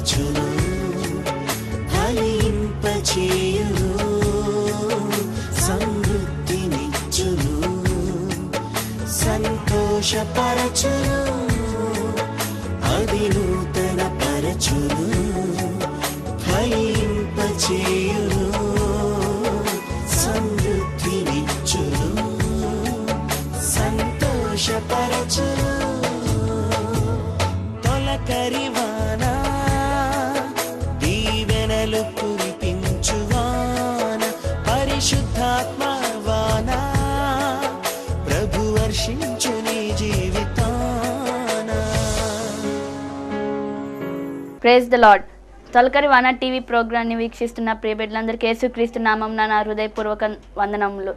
బలపరచును, ఫలింపచేయును, సమృద్ధినిచ్చును, సంతోషపరచును, అది నూతన పరచును, ఫలింపచేయును, సమృద్ధినిచ్చును, సంతోషపరచును. తొలకరివాన దీవెనలు కురిపించువాన, పరిశుద్ధాత్మ వాన ప్రభు వర్షించు నీ జీవితాన. Praise the Lord. తొలకరి వాన టీవీ ప్రోగ్రామ్ని వీక్షిస్తున్న ప్రియ బిడ్డలందరికీ యేసుక్రీస్తు నామమున నా హృదయపూర్వక వందనములు.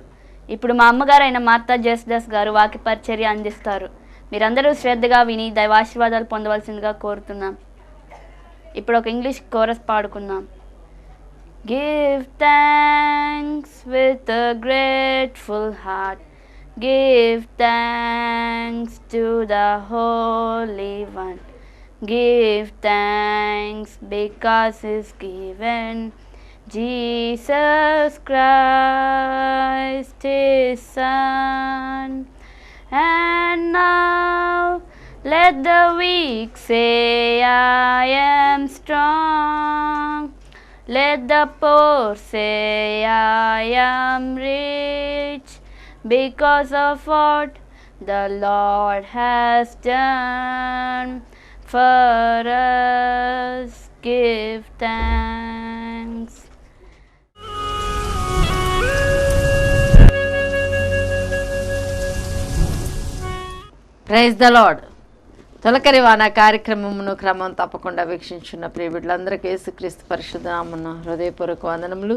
ఇప్పుడు మా అమ్మగారు అయిన మార్తా జేసుదాస్ గారు వాక్య పరిచర్య అందిస్తారు. మీరందరూ శ్రద్ధగా విని దైవాశీర్వాదాలు పొందవలసిందిగా కోరుతున్నాం. ఇప్పుడు ఒక ఇంగ్లీష్ కోరస్ పాడుకుందాం. Give thanks with a grateful heart. Give thanks to the Holy One. Give thanks because He's given Jesus Christ His Son. And now let the weak say, I am strong. Let the poor say, I am rich, because of what the Lord has done for us. Give thanks. Praise the Lord. తొలకరి వాన కార్యక్రమమును క్రమం తప్పకుండా వీక్షించున్న ప్రియబిడ్డలందరికీ యేసుక్రీస్తు పరిశుద్ధ నామమున హృదయపూర్వక వందనములు.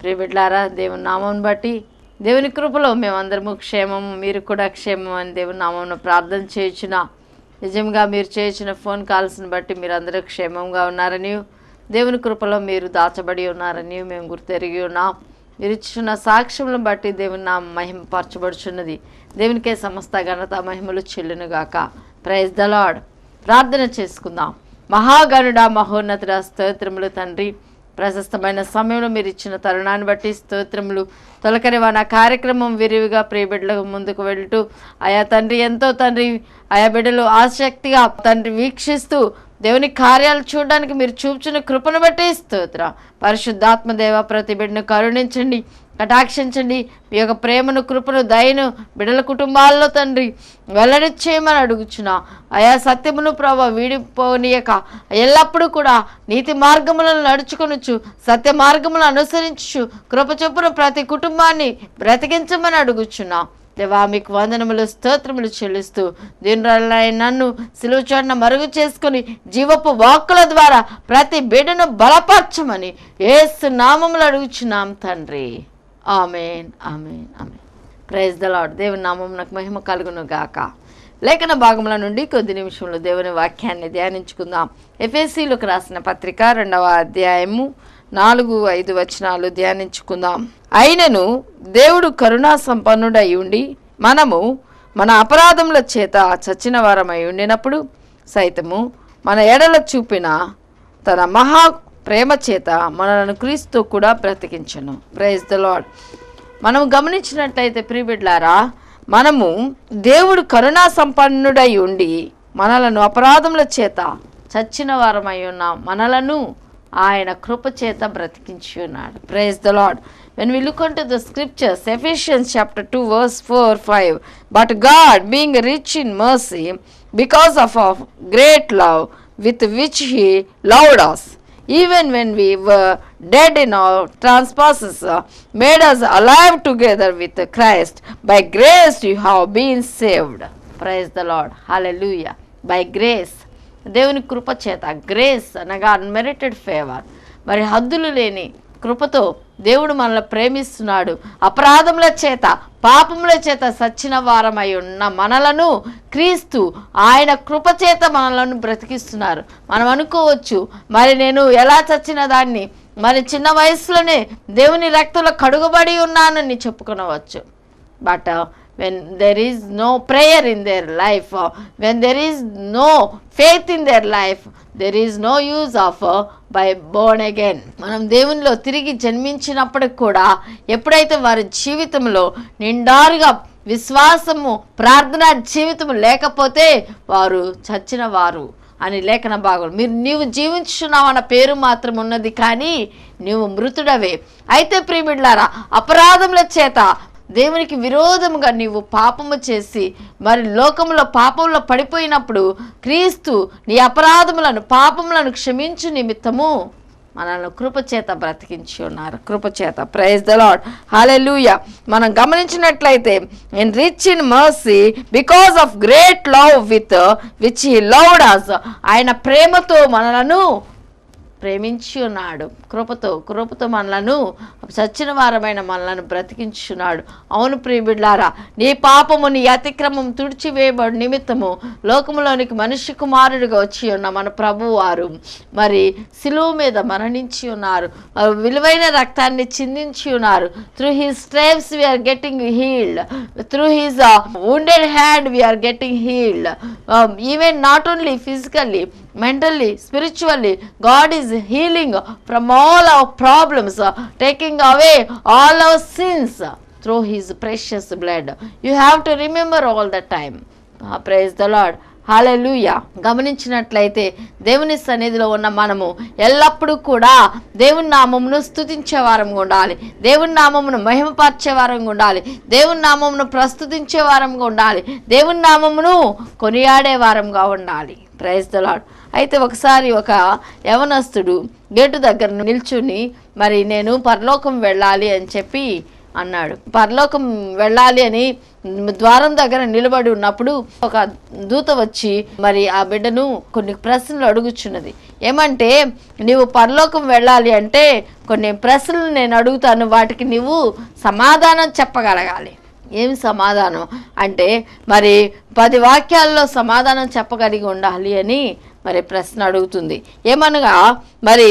ప్రియబిడ్డలారా, దేవుని నామమును బట్టి దేవుని కృపలో మేమందరము క్షేమము, మీరు కూడా క్షేమం అని దేవుని నామమున ప్రార్థన చేయుచున్నా. నిజంగా మీరు చేయించిన ఫోన్ కాల్స్ని బట్టి మీరందరూ క్షేమంగా ఉన్నారని, దేవుని కృపలో మీరు దాచబడి ఉన్నారని మేము గుర్తెరిగి ఉన్నాం. మీరు ఇచ్చిన సాక్ష్యములను బట్టి దేవుని నామం మహిమపరచబడుచున్నది. దేవునికే సమస్త ఘనత మహిమలు చెల్లునుగాక. Praise the lord. ప్రార్థన చేసుకుందాం. మహాగణుడా, మహోన్నతుడా, స్తోత్రములు తండ్రి. ప్రశస్తమైన సమయంలో మీరు ఇచ్చిన తరుణాన్ని బట్టి స్తోత్రములు. తొలకరి వాన కార్యక్రమం విరివిగా ప్రియబిడ్డలకు ముందుకు వెళ్తూ ఆయా తండ్రి ఎంతో తండ్రి ఆయా బిడ్డలు ఆసక్తిగా తండ్రి వీక్షిస్తూ దేవుని కార్యాలు చూడడానికి మీరు చూపుచున్న కృపను బట్టి స్తోత్రం. పరిశుద్ధాత్మదేవ ప్రతి బిడ్డను కరుణించండి, కటాక్షించండి. మీ యొక్క ప్రేమను, కృపను, దయను బిడ్డల కుటుంబాల్లో తండ్రి వెల్లడి చేయమని అడుగుచున్నా. ఆయా సత్యమును ప్రభావ వీడిపోనీయక ఎల్లప్పుడూ కూడా నీతి మార్గములను నడుచుకొనుచు, సత్య మార్గములను అనుసరించు కృప చొప్పున ప్రతి కుటుంబాన్ని బ్రతికించమని అడుగుచున్నా. దేవా, మీకు వందనములు, స్తోత్రములు చెల్లిస్తూ దీనురాలైన నన్ను సిలువ చాటున మరుగు చేసుకుని జీవపు వాక్కుల ద్వారా ప్రతి బిడ్డను బలపరచమని యేసు నామములు అడుగుచున్నాం తండ్రి. Amen, amen, amen. Praise the Lord. దేవుని నామమునకు మహిమ కలుగును గాక. లేఖన భాగముల నుండి కొద్ది నిమిషంలో దేవుని వాక్యాన్ని ధ్యానించుకుందాం. ఎఫెసీలకు రాసిన పత్రిక 2వ అధ్యాయము 4-5 వచనాలు ధ్యానించుకుందాం. అయినను దేవుడు కరుణా సంపన్నుడై ఉండి మనము మన అపరాధముల చేత చచ్చిన వారమై ఉండినప్పుడు సైతము మన ఎడల చూపిన తన మహా ప్రేమ చేత మనలను క్రీస్తు కూడా బ్రతికించను. Praise the Lord. మనం గమనించినట్లయితే ప్రియబిడ్లారా, మనము దేవుడు కరుణా సంపన్నుడై ఉండి మనలను అపరాధముల చేత చచ్చిన వారమై ఉన్నాం, మనలను ఆయన కృప చేత బ్రతికించి ఉన్నాడు. Praise the Lord. When we look into the scriptures, Ephesians chapter 2 verse 4-5, but God, being rich in mercy, because of our great love with which He loved us, even when we were dead in our trespasses, made us alive together with Christ. By grace you have been saved. Praise the Lord. Hallelujah. By grace. దేవుని కృప చేత, grace అనగా unmerited favour, మరి హద్దులు లేని కృపతో దేవుడు మనల్ని ప్రేమిస్తున్నాడు. అపరాధముల చేత, పాపముల చేత సచ్చిన వారమై ఉన్న మనలను క్రీస్తు ఆయన కృప చేత మనలను బ్రతికిస్తున్నారు. మనం అనుకోవచ్చు, మరి నేను ఎలా చచ్చిన దాన్ని, మరి చిన్న వయసులోనే దేవుని రక్తంలో కడుగబడి ఉన్నానని చెప్పుకొనవచ్చు. But when there is no prayer in their life, when there is no faith in their life, there is no use of by born again. మనం దేవునిలో తిరిగి జన్మించినప్పటికి కూడా ఎప్పుడైతే వారి జీవితంలో నిండారుగా విశ్వాసము ప్రార్థనా జీవితం లేకపోతే వారు చచ్చిన వారు అని లేఖన భాగం. నీవు జీవించున్నావు అన్న పేరు మాత్రం ఉన్నది, కానీ నీవు మృతుడవే. అయితే ప్రియమిడ్లారా, అపరాధముల చేత దేవునికి విరోధముగా నీవు పాపము చేసి మరి లోకంలో పాపంలో పడిపోయినప్పుడు క్రీస్తు నీ అపరాధములను పాపములను క్షమించు నిమిత్తము మనల్ని కృపచేత బ్రతికించి ఉన్నారు. కృపచేత. Praise the Lord. హల్లెలూయా. మనం గమనించినట్లయితే in rich in mercy because of great love with which he loved us, ఆయన ప్రేమతో మనలను ప్రేమించి ఉన్నాడు. కృపతో మనలను చచ్చిన వారమైన మనలను బ్రతికించున్నాడు. అవును ప్రియబిడ్లారా, నీ పాపము నీ అతిక్రమం తుడిచివేయబడి నిమిత్తము లోకములోనికి మనిషి కుమారుడిగా వచ్చి ఉన్న మన ప్రభు వారు మరి సిలువ మీద మరణించి ఉన్నారు. విలువైన రక్తాన్ని చిందించి ఉన్నారు. Through his stripes we are getting healed, through his wounded hand we are getting healed, even not only physically, mentally, spiritually. God is healing from all our problems, taking away all our sins through his precious blood. You have to remember all the time. Praise the Lord. హల్లెలూయా. గమనించినట్లయితే దేవుని సన్నిధిలో ఉన్న మనము ఎల్లప్పుడూ కూడా దేవుని నామమును స్తుతించే వారంగా ఉండాలి, దేవుని నామమును మహిమపరిచే వారంగా ఉండాలి, దేవుని నామమును ప్రస్తుతించే వారంగా ఉండాలి, దేవుని నామమును కొనియాడే వారంగా ఉండాలి. Praise the Lord. అయితే ఒకసారి ఒక యవనస్తుడు గేటు దగ్గర నిల్చుని మరి నేను పరలోకం వెళ్ళాలి అని చెప్పి అన్నాడు. పరలోకం వెళ్ళాలి అని ద్వారం దగ్గర నిలబడి ఉన్నప్పుడు ఒక దూత వచ్చి మరి ఆ బిడ్డను కొన్ని ప్రశ్నలు అడుగుచున్నది. ఏమంటే, నీవు పరలోకం వెళ్ళాలి అంటే కొన్ని ప్రశ్నలు నేను అడుగుతాను, వాటికి నీవు సమాధానం చెప్పగలగాలి. ఏమి సమాధానం అంటే మరి 10 వాక్యాల్లో సమాధానం చెప్పగలిగి ఉండాలి అని మరి ప్రశ్న అడుగుతుంది. ఏమనగా, మరి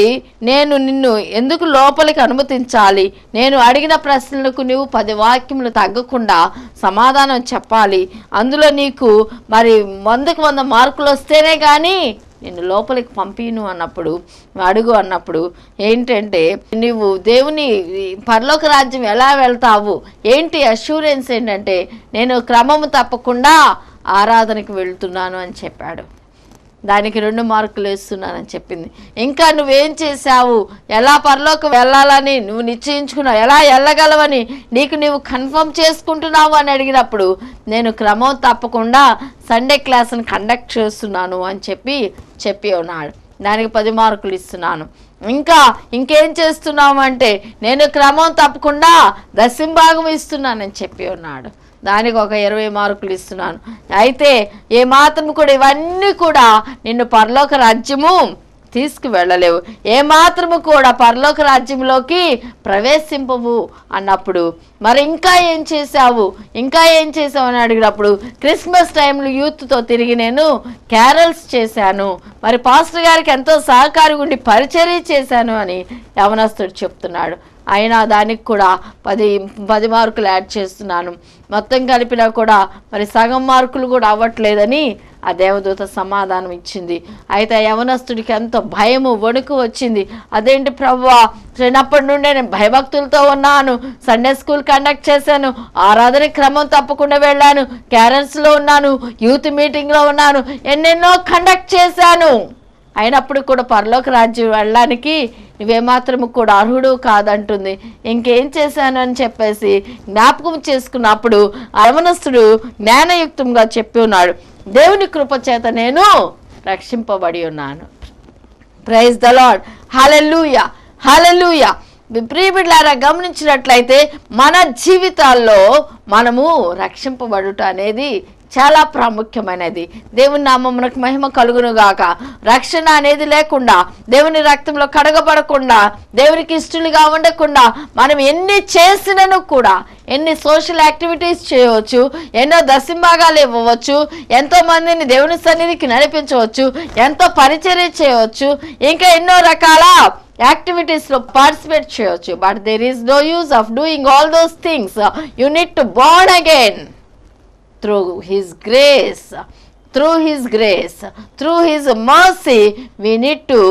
నేను నిన్ను ఎందుకు లోపలికి అనుమతించాలి? నేను అడిగిన ప్రశ్నలకు నువ్వు 10 వాక్యములు తగ్గకుండా సమాధానం చెప్పాలి. అందులో నీకు మరి 100కు 100 మార్కులు వస్తేనే కానీ నిన్ను లోపలికి పంపిను అన్నప్పుడు, అడుగు అన్నప్పుడు ఏంటంటే, నువ్వు దేవుని పరలోక రాజ్యం ఎలా వెళ్తావు, ఏంటి అష్యూరెన్స్ ఏంటంటే, నేను క్రమము తప్పకుండా ఆరాధనకి వెళ్తున్నాను అని చెప్పాడు. దానికి 2 మార్కులు వేస్తున్నానని చెప్పింది. ఇంకా నువ్వేం చేశావు, ఎలా పరలోకం వెళ్ళాలని నువ్వు నిశ్చయించుకున్నావు, ఎలా వెళ్ళగలవని నీకు నీవు కన్ఫర్మ్ చేసుకుంటున్నావు అని అడిగినప్పుడు, నేను క్రమం తప్పకుండా సండే క్లాస్ని కండక్ట్ చేస్తున్నాను అని చెప్పి ఉన్నాడు. దానికి 10 మార్కులు ఇస్తున్నాను. ఇంకేం చేస్తున్నావు అంటే, నేను క్రమం తప్పకుండా దశంభాగం ఇస్తున్నానని చెప్పి ఉన్నాడు. దానికి ఒక 20 మార్కులు ఇస్తున్నాను. అయితే ఏ మాత్రం కూడా ఇవన్నీ కూడా నిన్ను పరలోక రాజ్యము తీసుకువెళ్ళలేవు, ఏ మాత్రము కూడా పరలోక రాజ్యంలోకి ప్రవేశింపవు అన్నప్పుడు, మరి ఇంకా ఏం చేశావు అని అడిగినప్పుడు, క్రిస్మస్ టైంలో యూత్తో తిరిగి నేను క్యారల్స్ చేశాను, మరి పాస్టర్ గారికి ఎంతో సహకారి ఉండి పరిచర్య చేశాను అని యవనస్తుడు చెప్తున్నాడు. అయినా దానికి కూడా 10 మార్కులు యాడ్ చేస్తున్నాను. మొత్తం కలిపినా కూడా మరి సగం మార్కులు కూడా అవ్వట్లేదని ఆ దేవదూత సమాధానం ఇచ్చింది. అయితే యవనస్తుడికి ఎంతో భయము వణుకు వచ్చింది. అదేంటి ప్రభువా, చిన్నప్పటి నుండే నేను భయభక్తులతో ఉన్నాను, సండే స్కూల్ కండక్ట్ చేశాను, ఆరాధన క్రమం తప్పకుండా వెళ్ళాను, క్యారల్స్లో ఉన్నాను, యూత్ మీటింగ్లో ఉన్నాను, ఎన్నెన్నో కండక్ట్ చేశాను, అయినప్పుడు కూడా పరలోక రాజ్యం వెళ్ళడానికి నువ్వేమాత్రము కూడా అర్హుడు కాదంటుంది. ఇంకేం చేశాను అని చెప్పేసి జ్ఞాపకం చేసుకున్నప్పుడు యవనస్తుడు జ్ఞానయుక్తంగా చెప్పి ఉన్నాడు, దేవుని కృప చేత నేను రక్షింపబడి ఉన్నాను. Praise the Lord. Hallelujah, hallelujah. ప్రియబిడ్డలారా, గమనించినట్లయితే మన జీవితాల్లో మనము రక్షింపబడుట అనేది చాలా ప్రాముఖ్యమైనది. దేవుని నామమునకు మహిమ కలుగును గాక. రక్షణ అనేది లేకుండా, దేవుని రక్తంలో కడగబడకుండా, దేవునికి ఇష్టలుగా ఉండకుండా మనం ఎన్ని చేసినను కూడా, ఎన్ని సోషల్ యాక్టివిటీస్ చేయవచ్చు, ఎన్నో దశంభాగాలు ఇవ్వవచ్చు, ఎంతో మందిని దేవుని సన్నిధికి నడిపించవచ్చు, ఎంతో పరిచర్య చేయవచ్చు, ఇంకా ఎన్నో రకాల యాక్టివిటీస్లో పార్టిసిపేట్ చేయవచ్చు. But there is no use of doing all those things. You need to born again. through his grace, through his mercy, we need to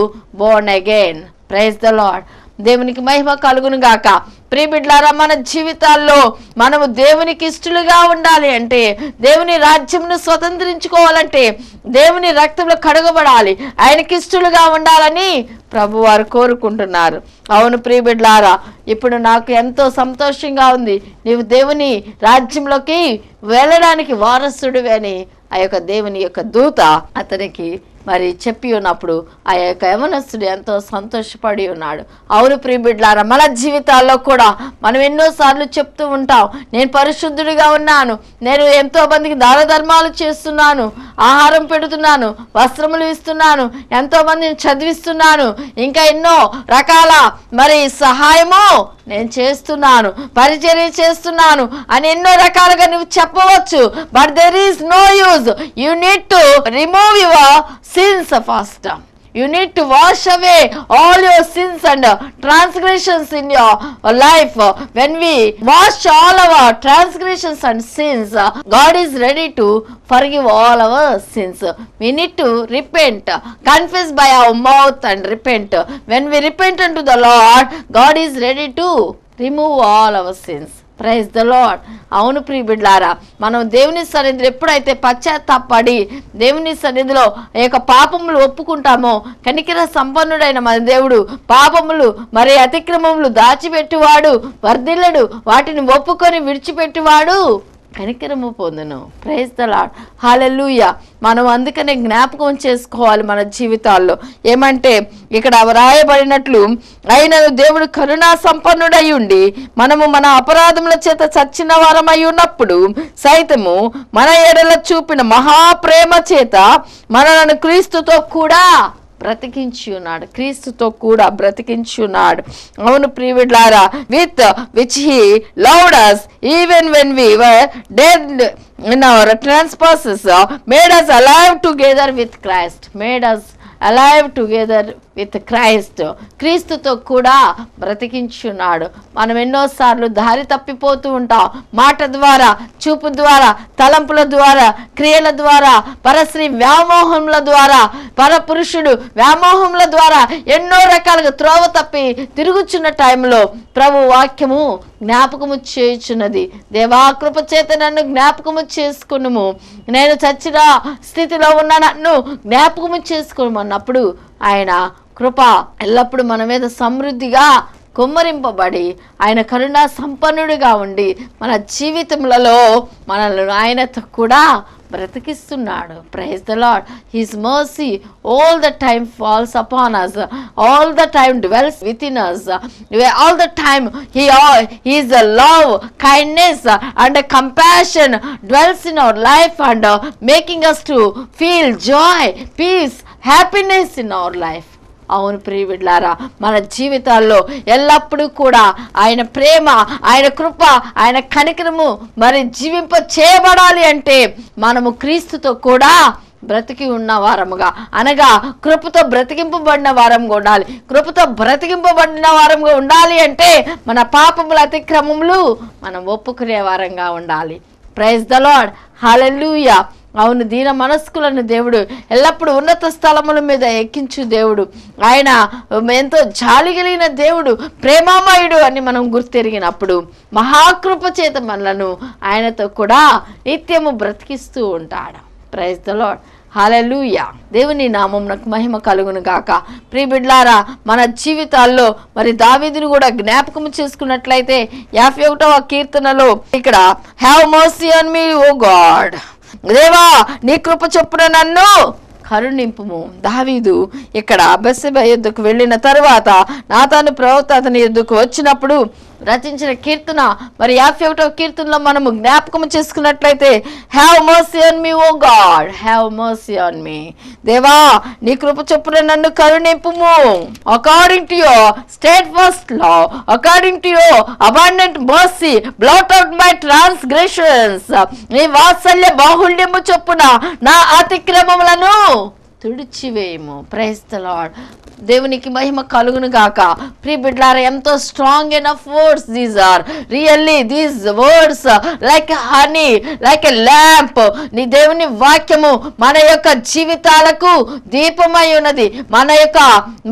born again. Praise the Lord. దేవునికి మహిమ కలుగును గాక. ప్రియ బిడ్డలారా, మన జీవితాల్లో మనము దేవునికి ఇష్టలుగా ఉండాలి అంటే, దేవుని రాజ్యంను స్వతంత్రించుకోవాలంటే, దేవుని రక్తంలో కడగబడాలి, ఆయనకి ఇష్టలుగా ఉండాలని ప్రభువారు కోరుకుంటున్నారు. అవును ప్రియ బిడ్డలారా, ఇప్పుడు నాకు ఎంతో సంతోషంగా ఉంది, నీవు దేవుని రాజ్యంలోకి వెళ్ళడానికి వారసుడివి అని ఆ యొక్క దేవుని యొక్క దూత అతనికి మరి చెప్పి ఉన్నప్పుడు ఆ యొక్క యవనస్తుడు ఎంతో సంతోషపడి ఉన్నాడు. అవును ప్రియ బిడ్డలారా, మన జీవితాల్లో కూడా మనం ఎన్నోసార్లు చెప్తూ ఉంటాం, నేను పరిశుద్ధుడిగా ఉన్నాను, నేను ఎంతో మందికి దాన ధర్మాలు చేస్తున్నాను, ఆహారం పెడుతున్నాను, వస్త్రములు ఇస్తున్నాను, ఎంతో మందిని చదివిస్తున్నాను, ఇంకా ఎన్నో రకాల మరి సహాయము నేను చేస్తున్నాను, పరిచర్య చేస్తున్నాను అని ఎన్నో రకాలుగా నువ్వు చెప్పవచ్చు. But there is no use. You need to remove your sins first. You need to wash away all your sins and transgressions in your life. When we wash all our transgressions and sins, God is ready to forgive all our sins. We need to repent, confess by our mouth and repent. When we repent unto the Lord, God is ready to remove all our sins. Praise the Lord. అవును ప్రియ బిడ్డలారా, మనం దేవుని సన్నిధిలో ఎప్పుడైతే పశ్చాత్తాపడి దేవుని సన్నిధిలో ఈ యొక్క పాపములు ఒప్పుకుంటామో, కనికర సంపన్నుడైన మన దేవుడు పాపములు మరి అతిక్రమములు దాచిపెట్టువాడు, వర్ధిల్లడు, వాటిని ఒప్పుకొని విడిచిపెట్టువాడు కనికరము పొందును. Praise the Lord. హల్లెలూయా. మనం అందుకనే జ్ఞాపకం చేసుకోవాలి మన జీవితాల్లో. ఏమంటే ఇక్కడ వ్రాయబడినట్లు, అయినను దేవుడు కరుణా సంపన్నుడై ఉండి మనము మన అపరాధముల చేత చచ్చిన వారమై ఉన్నప్పుడు సైతము మన ఎడల చూపిన మహాప్రేమ చేత మనలను క్రీస్తుతో కూడా బ్రతికించి ఉన్నాడు, క్రీస్తుతో కూడా బ్రతికించి ఉన్నాడు. అవును ప్రియ బిడ్డలారా, with which he loved us even when we were dead in our trespasses, made us alive together with Christ. Made us alive together with Christ. క్రీస్తుతో కూడా బ్రతికించున్నాడు. మనం ఎన్నోసార్లు దారి తప్పిపోతూ ఉంటాం. మాట ద్వారా, చూపు ద్వారా, తలంపుల ద్వారా, క్రియల ద్వారా, పరశ్రీ వ్యామోహముల ద్వారా, పరపురుషుడు వ్యామోహముల ద్వారా ఎన్నో రకాలుగా త్రోవ తప్పి తిరుగుచున్న టైంలో ప్రభు వాక్యము జ్ఞాపకము చేయుచున్నది. దేవా, కృప చేత నన్ను జ్ఞాపకము చేసుకునుము, నేను చచ్చిన స్థితిలో ఉన్న నన్ను జ్ఞాపకము చేసుకున్నప్పుడు ఆయన కృప ఎల్లప్పుడూ మన మీద సమృద్ధిగా కుమ్మరింపబడి ఆయన కరుణా సంపన్నుడిగా ఉండి మన జీవితములలో మనల్ని ఆయనతో కూడా బ్రతికిస్తున్నాడు. Praise the Lord. His mercy all the time falls upon us, all the time dwells within us, all the time his love, kindness and compassion dwells in our life and making us to feel joy, peace, happiness in our life. అవును ప్రియ బిడ్డలారా, మన జీవితాల్లో ఎల్లప్పుడూ కూడా ఆయన ప్రేమ, ఆయన కృప, ఆయన కనికరము మరి జీవింప చేయబడాలి అంటే మనము క్రీస్తుతో కూడా బ్రతికి ఉన్న వారముగా, అనగా కృపతో బ్రతికింపబడిన వారంగా ఉండాలి. కృపతో బ్రతికింపబడిన వారంగా ఉండాలి అంటే మన పాపముల అతిక్రమములు మనం ఒప్పుకునే వారంగా ఉండాలి. Praise the Lord. హల్లెలూయా. అవును, దీన మనస్కులను దేవుడు ఎల్లప్పుడూ ఉన్నత స్థలముల మీద ఎక్కించు దేవుడు. ఆయన ఎంతో జాలి కలిగిన దేవుడు, ప్రేమామయుడు అని మనం గుర్తెరిగినప్పుడు మహాకృప చేత మనలను ఆయనతో కూడా నిత్యము బ్రతికిస్తూ ఉంటాడు. Praise the Lord. హల్లెలూయా. దేవుని నామమునకు మహిమ కలుగును గాక. ప్రియ బిడ్డలారా, మన జీవితాల్లో మరి దావీదును కూడా జ్ఞాపకం చేసుకున్నట్లయితే 51వ కీర్తనలో ఇక్కడ have mercy on me O God, దేవా నీ కృప చొప్పున నన్ను కరుణింపుము. దావీదు ఇక్కడ బెత్షెబ యుద్ధకు వెళ్ళిన తరువాత నాతాను ప్రవక్త అతని యుద్ధకు వచ్చినప్పుడు రచించిన కీర్తన మరి 51వ కీర్తనలో మనము జ్ఞాపకం చేసుకున్నట్లయితే have mercy on me O God, have mercy on me. దేవా నీ కృప చొప్పున నన్ను కరుణింపుము. According to your steadfast love, according to your abundant mercy blot out my transgressions. నీ వాత్సల్య బాహుళ్యము చొప్పున నా అతిక్రమములను తుడిచివేయము. Praise the Lord. దేవునికి మహిమ కలుగును గాక. ప్రియ బిడ్డలారా, ఎంతో strong enough words these are really these words like honey, like a lamp. నీ దేవుని వాక్యము మన యొక్క జీవితాలకు దీపమై ఉన్నది, మన యొక్క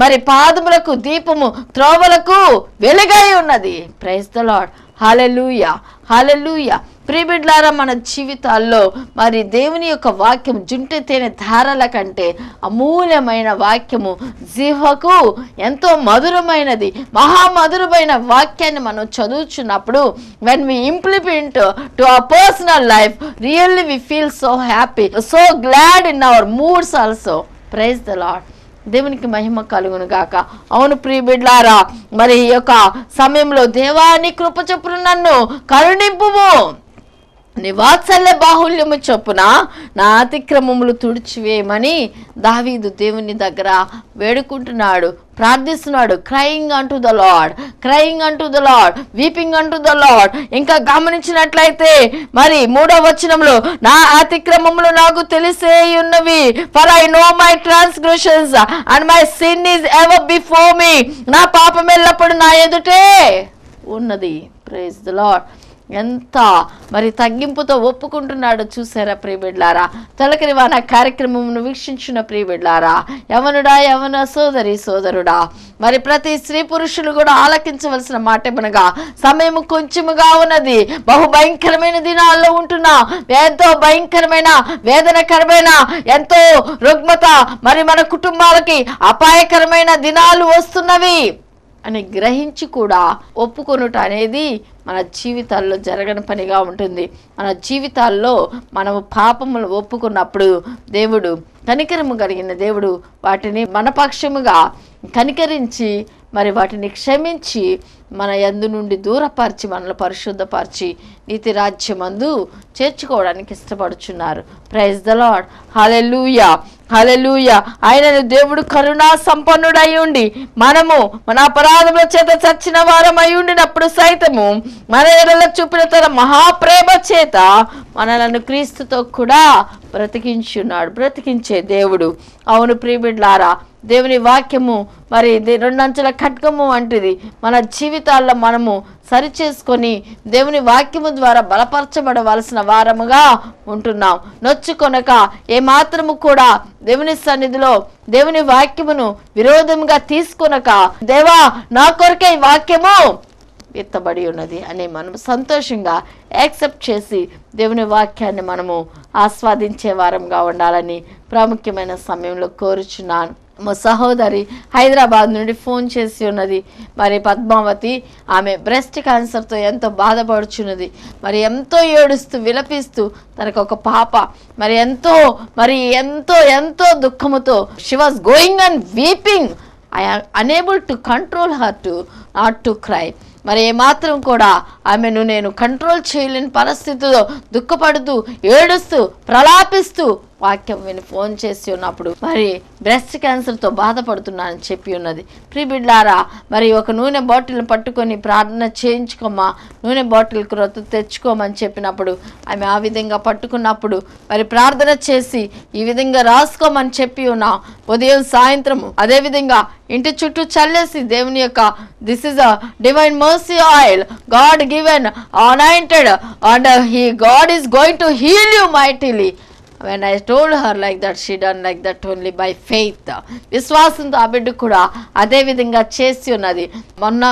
మరి పాదములకు దీపము, త్రోవలకు వెలుగై ఉన్నది. Praise the Lord. Hallelujah, hallelujah. ప్రియ బిడ్డలారా, మన జీవితాల్లో మరి దేవుని యొక్క వాక్యం జుంటి తేనె ధారల కంటే అమూల్యమైన వాక్యము, జీవకు ఎంతో మధురమైనది, మహామధురమైన వాక్యాన్ని మనం చదువుచున్నప్పుడు when we implement to our personal life, really we feel so happy, so glad in our moods also. Praise the Lord. దేవునికి మహిమ కలుగును గాక. అవును ప్రియ బిడ్డలారా, మరి ఈ యొక్క సమయంలో దేవాని కృప చొప్పున నన్ను కరుణింపుము, నీ వాత్సల్య బాహుల్యము చొప్పున నా అతిక్రమములు తుడిచివేయమని దావీదు దేవుని దగ్గర వేడుకుంటున్నాడు, ప్రార్థిస్తున్నాడు. Crying unto the lord, crying unto the lord, weeping unto the lord. ఇంకా గమనించినట్లయితే మరి 3వ వచనంలో, నా అతిక్రమములు నాకు తెలిసే ఉన్నవి, for I know my transgressions and my sin is ever before me. నా పాపం ఎల్లప్పుడు నా ఎదుటే ఉన్నది. Praise the Lord. ఎంత మరి తగ్గింపుతో ఒప్పుకుంటున్నాడో చూసారా ప్రియ బిడ్డలారా. తొలకరి వాన కార్యక్రమమును వీక్షించిన ప్రియ బిడ్డలారా, యవనుడా, యవన సోదరి, సోదరుడా, మరి ప్రతి స్త్రీ పురుషులు కూడా ఆలకించవలసిన మాట ఏమనగా, సమయం కొంచెముగా ఉన్నది, బహు భయంకరమైన దినాల్లో ఉంటున్నా, ఎంతో భయంకరమైన వేదనకరమైన ఎంతో రుగ్మత మరి మన కుటుంబాలకి అపాయకరమైన దినాలు వస్తున్నవి అని గ్రహించి కూడా ఒప్పుకొనుట అనేది మన జీవితాల్లో జరగని పనిగా ఉంటుంది. మన జీవితాల్లో మనము పాపములు ఒప్పుకున్నప్పుడు దేవుడు కనికరము కలిగిన దేవుడు వాటిని మన పక్షముగా కనికరించి మరి వాటిని క్షమించి మన యందు నుండి దూరపరిచి మనల్ని పరిశుద్ధపరిచి నీతి రాజ్యమందు చేర్చుకోవడానికి ఇష్టపడుచున్నారు. Praise the Lord. Hallelujah, hallelujah. ఆయనను దేవుడు కరుణా సంపన్నుడై ఉండి మనము మన అపరాధముల చేత చచ్చిన వారమై ఉండినప్పుడు సైతము మన ఎడల చూపిన తన మహాప్రేమ చేత మనలను క్రీస్తుతో కూడా బ్రతికించున్నాడు, బ్రతికించే దేవుడు. అవును ప్రియ బిడ్డలారా, దేవుని వాక్యము మరి 2 అంచెల ఖడ్గము వంటిది. మన జీవితాల్లో మనము సరిచేసుకొని దేవుని వాక్యము ద్వారా బలపరచబడవలసిన వారముగా ఉంటున్నాం. నొచ్చుకొనక ఏమాత్రము కూడా దేవుని సన్నిధిలో దేవుని వాక్యమును విరోధంగా తీసుకొనక, దేవా నా కొరకే ఈ వాక్యము ఎత్తబడి ఉన్నది అని మనం సంతోషంగా యాక్సెప్ట్ చేసి దేవుని వాక్యాన్ని మనము ఆస్వాదించే వారంగా ఉండాలని ప్రాముఖ్యమైన సమయంలో కోరుచున్నాను. మా సహోదరి హైదరాబాద్ నుండి ఫోన్ చేసి ఉన్నది. మరి పద్మావతి, ఆమె బ్రెస్ట్ క్యాన్సర్తో ఎంతో బాధపడుచున్నది. మరి ఎంతో ఏడుస్తూ విలపిస్తూ తనకు ఒక పాప, మరి ఎంతో దుఃఖముతో she was going and weeping. I am unable to control her to not to cry. మరి ఏమాత్రం కూడా ఆమెను నేను కంట్రోల్ చేయలేని పరిస్థితిలో దుఃఖపడుతూ ఏడుస్తూ ప్రలాపిస్తూ వాక్యం విని ఫోన్ చేసి ఉన్నప్పుడు మరి బ్రెస్ట్ క్యాన్సర్తో బాధపడుతున్నానని చెప్పి ఉన్నది. ప్రియ బిడ్డలారా, మరి ఒక నూనె బాటిల్ పట్టుకొని ప్రార్థన చేయించుకోమా, నూనె బాటిల్ క్రొత్త తెచ్చుకోమని చెప్పినప్పుడు ఆమె ఆ విధంగా పట్టుకున్నప్పుడు మరి ప్రార్థన చేసి ఈ విధంగా రాసుకోమని చెప్పి ఉన్నాం. ఉదయం సాయంత్రము అదేవిధంగా ఇంటి చుట్టూ చల్లేసి దేవుని యొక్క this is a divine mercy oil, God given anointed and God is going to heal you mightily. When I told her like that, she done like that only by faith. విశ్వాసంతో ఆ బిడ్డ కూడా అదే విధంగా చేసి ఉన్నది. మొన్న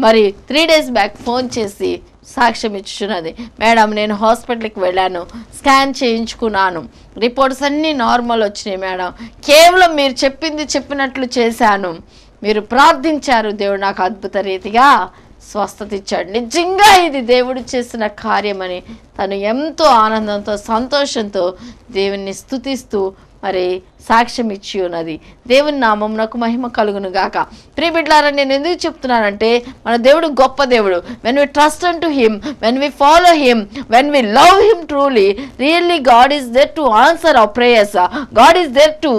మరి 3 days బ్యాక్ ఫోన్ చేసి సాక్ష్యం ఇచ్చున్నది. మేడం, నేను హాస్పిటల్కి వెళ్ళాను, స్కాన్ చేయించుకున్నాను, రిపోర్ట్స్ అన్నీ నార్మల్ వచ్చినాయి మేడం, కేవలం మీరు చెప్పినట్లు చేశాను, మీరు ప్రార్థించారు, దేవుడు నాకు అద్భుత రీతిగా స్వస్థత ఇచ్చాడు. నిజంగా ఇది దేవుడు చేసిన కార్యమని తను ఎంతో ఆనందంతో సంతోషంతో దేవుని స్తుతిస్తూ మరి సాక్ష్యం ఇచ్చి ఉన్నది. దేవుని నామమునకు మహిమ కలుగును గాక. ప్రియ బిడ్డలారా, నేను ఎందుకు చెప్తున్నానంటే మన దేవుడు గొప్ప దేవుడు. when we trust unto him, when we follow him, when we love him truly, really God is there to answer our prayers. God is there to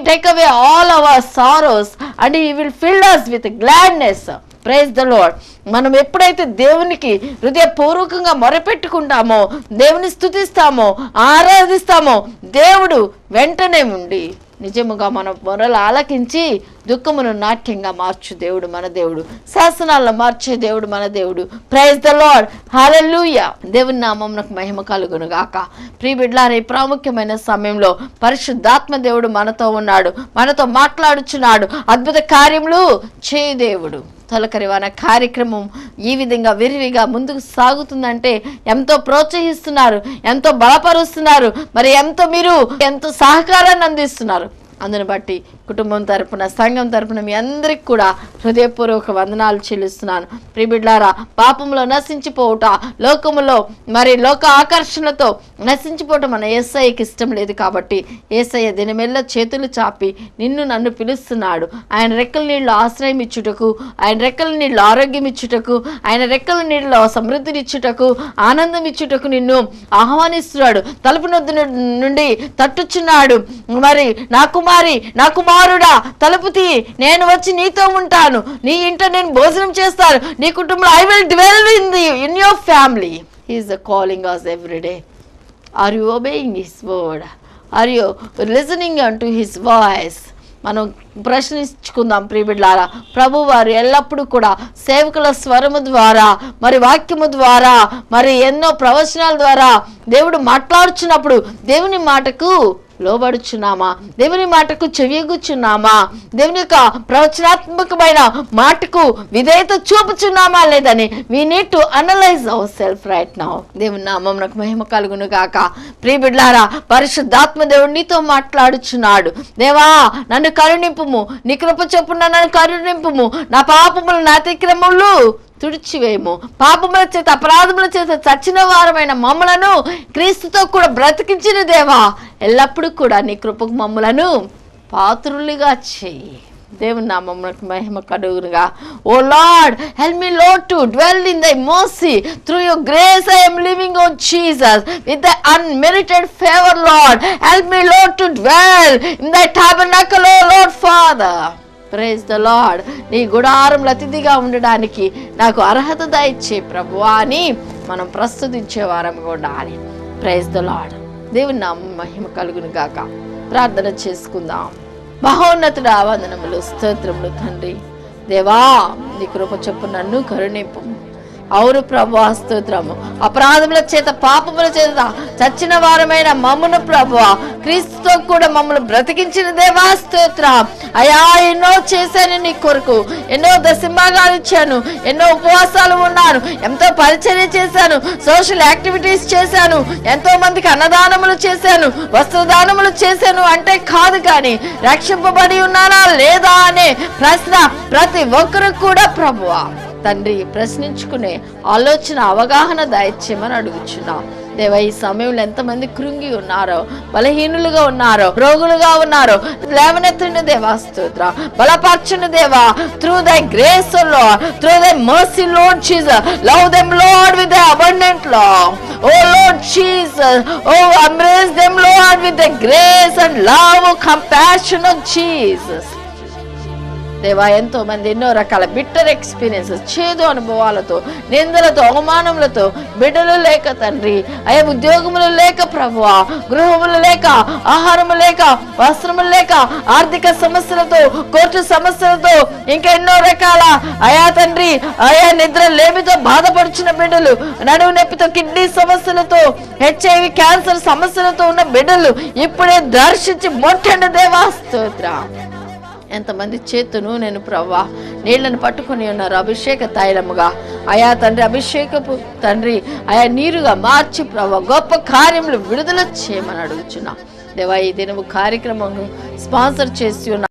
take away all our sorrows and he will fill us with gladness. Praise the Lord. మనం ఎప్పుడైతే దేవునికి హృదయపూర్వకంగా మొరపెట్టుకుంటామో, దేవుని స్తుతిస్తామో, ఆరాధిస్తామో, దేవుడు వెంటనే ఉండి నిజముగా మన మొరలు ఆలకించి దుఃఖమును నాట్యంగా మార్చు దేవుడు మన దేవుడు, శాసనాలను మార్చే దేవుడు మన దేవుడు. Praise the Lord, hallelujah. దేవుని నామమునకు మహిమ కలుగును గాక. ప్రియ బిడ్డలారా, ఈ ప్రాముఖ్యమైన సమయంలో పరిశుద్ధాత్మ దేవుడు మనతో ఉన్నాడు, మనతో మాట్లాడుచున్నాడు. అద్భుత కార్యములు చేయి దేవుడు. తొలకరి వాన కార్యక్రమం ఈ విధంగా విరివిగా ముందుకు సాగుతుందంటే ఎంతో ప్రోత్సహిస్తున్నారు, ఎంతో బలపరుస్తున్నారు, మరి ఎంతో సహకారాన్ని అందిస్తున్నారు. అందుని బట్టి కుటుంబం తరపున, సంఘం తరపున మీ అందరికి కూడా హృదయపూర్వక వందనాలు చెల్లిస్తున్నాను. ప్రియబిడ్లారా, పాపంలో నశించిపోవుట, లోకములో మరి లోక ఆకర్షణతో నశించిపోవటం మన యేసయ్యకి ఇష్టం లేదు. కాబట్టి యేసయ్య దినమెల్ల చేతులు చాపి నన్ను పిలుస్తున్నాడు. ఆయన రెక్కల నీళ్ళు ఆశ్రయం ఇచ్చుటకు, ఆయన రెక్కల నీళ్ళు ఆరోగ్యం ఇచ్చుటకు, ఆయన రెక్కల నీళ్ళలో సమృద్ధినిచ్చుటకు, ఆనందం ఇచ్చుటకు నిన్ను ఆహ్వానిస్తున్నాడు. తలుపు నొద్దు నుండి తట్టుచున్నాడు. మరి నా కుమారుడా, తలుపు తీ, నేను వచ్చి నీతో ఉంటాను, నీ ఇంట నేను భోజనం చేస్తాను, నీ కుటుంబంలో I will dwell in your family. He is calling us every day. Are you obeying his word? Are you listening unto his voice? మనం ప్రశ్నించుకుందాం ప్రియబిడ్లారా. ప్రభు వారు ఎల్లప్పుడూ కూడా సేవకుల స్వరము ద్వారా, మరి వాక్యము ద్వారా, మరి ఎన్నో ప్రవచనాల ద్వారా దేవుడు మాట్లాడుచున్నప్పుడు దేవుని మాటకు లోబడుచున్నామా, దేవుని మాటకు చెవియగుచున్నామా, దేవుని యొక్క ప్రవచనాత్మకమైన మాటకు విధేయత చూపుచున్నామా లేదని we need to analyze ourselves right now. దేవుని నామమునకు మహిమ కలుగును గాక. ప్రియ బిడ్డలారా, పరిశుద్ధాత్మ దేవుడు నీతో మాట్లాడుచున్నాడు. దేవా, నన్ను కరుణింపుము, నీ కృప చొప్పున నన్ను కరుణింపుము, నా పాపములు నా అతిక్రమములు తుడిచివేయము. పాపముల చేత, అపరాధముల చేత చచ్చిన వారమైన మమ్మలను క్రీస్తుతో కూడా బ్రతికించిన దేవా, ఎల్లప్పుడూ కూడా నీ కృపకు మమ్మలను పాత్రులుగా చేయి. దేవుని నామమునకు మహిమ కలుగునుగా. O Lord, help me Lord to dwell in thy mercy. Through your grace I am living, O Jesus, with thy unmerited favor, Lord. Help me, Lord, to dwell in thy tabernacle, O Lord Father. Praise the Lord. నీ గుడారంలో అతిథిగా ఉండడానికి నాకు అర్హత దయచే ప్రభువా అని మనం ప్రస్తుతించే వారం ఉండాలి. Praise the Lord. దేవుని నామం మహిమ కలుగును గాక. ప్రార్థన చేసుకుందాం. మహోన్నతుడా, వందనములు, స్తోత్రములు తండ్రి. దేవా, నీ కృప చొప్పున నన్ను కరుణింపు. అవును ప్రభువా, స్తోత్రము. అపరాధముల చేత, పాపముల చేత చచ్చిన వారమైన మమ్మను ప్రభువా క్రీస్తుతో కూడా మమ్మల్ని బ్రతికించిన దేవా, స్తోత్రం. అయా, ఎన్నో చేశాను నీ కొరకు, ఎన్నో దశంభాగాలు ఇచ్చాను, ఎన్నో ఉపవాసాలు ఉన్నాను, ఎంతో పరిచర్య చేశాను, సోషల్ యాక్టివిటీస్ చేశాను, ఎంతో మందికి అన్నదానములు చేశాను, వస్త్రదానములు చేశాను అంటే కాదు, కానీ రక్షింపబడి ఉన్నానా లేదా అనే ప్రశ్న ప్రతి ఒక్కరు కూడా ప్రభువా తండ్రి ప్రశ్నించుకునే ఆలోచన, అవగాహన దయచేయమని అడుగుచున్నా. దేవా, ఈ సమయంలో ఎంతమంది కృంగి ఉన్నారో, బలహీనులుగా ఉన్నారో, రోగులుగా ఉన్నారో, లేవనెత్తండి దేవా, స్తోత్ర. బలపరచండి దేవా, through thy grace Lord, through thy mercy Lord Jesus. Love them Lord with thy abundant love. O Lord Jesus, O embrace them Lord with the grace and love, compassion of Jesus. దేవా, ఎంతో మంది ఎన్నో రకాల bitter experiences, చేదు అనుభవాలతో, నిందలతో, అవమానములతో, బిడ్డలు లేక తండ్రి, అయ్యా ఉద్యోగములు లేక ప్రభువా, గృహములు లేక, ఆహారము లేక, వస్త్రములు లేక, ఆర్థిక సమస్యలతో, కోర్టు సమస్యలతో, ఇంకా ఎన్నో రకాల అయా తండ్రి, అయా నిద్ర లేమితో బాధపడుచున్న బిడ్డలు, నడువు నొప్పితో, కిడ్నీ సమస్యలతో, HIV క్యాన్సర్ సమస్యలతో ఉన్న బిడ్డలు ఇప్పుడే దర్శించి మొట్టండి దేవా, స్తోత్ర. ఎంతమంది చేతును నేను ప్రవ్వా నీళ్లను పట్టుకుని ఉన్నారు అభిషేక తైలముగా. అయా తండ్రి, అభిషేకపు తండ్రి, అయా నీరుగా మార్చి ప్రవ్వా గొప్ప కార్యములు విడుదల చేయమని అడుగుచున్నా. దేవా, ఈ దినము కార్యక్రమం స్పాన్సర్ చేసి ఉన్న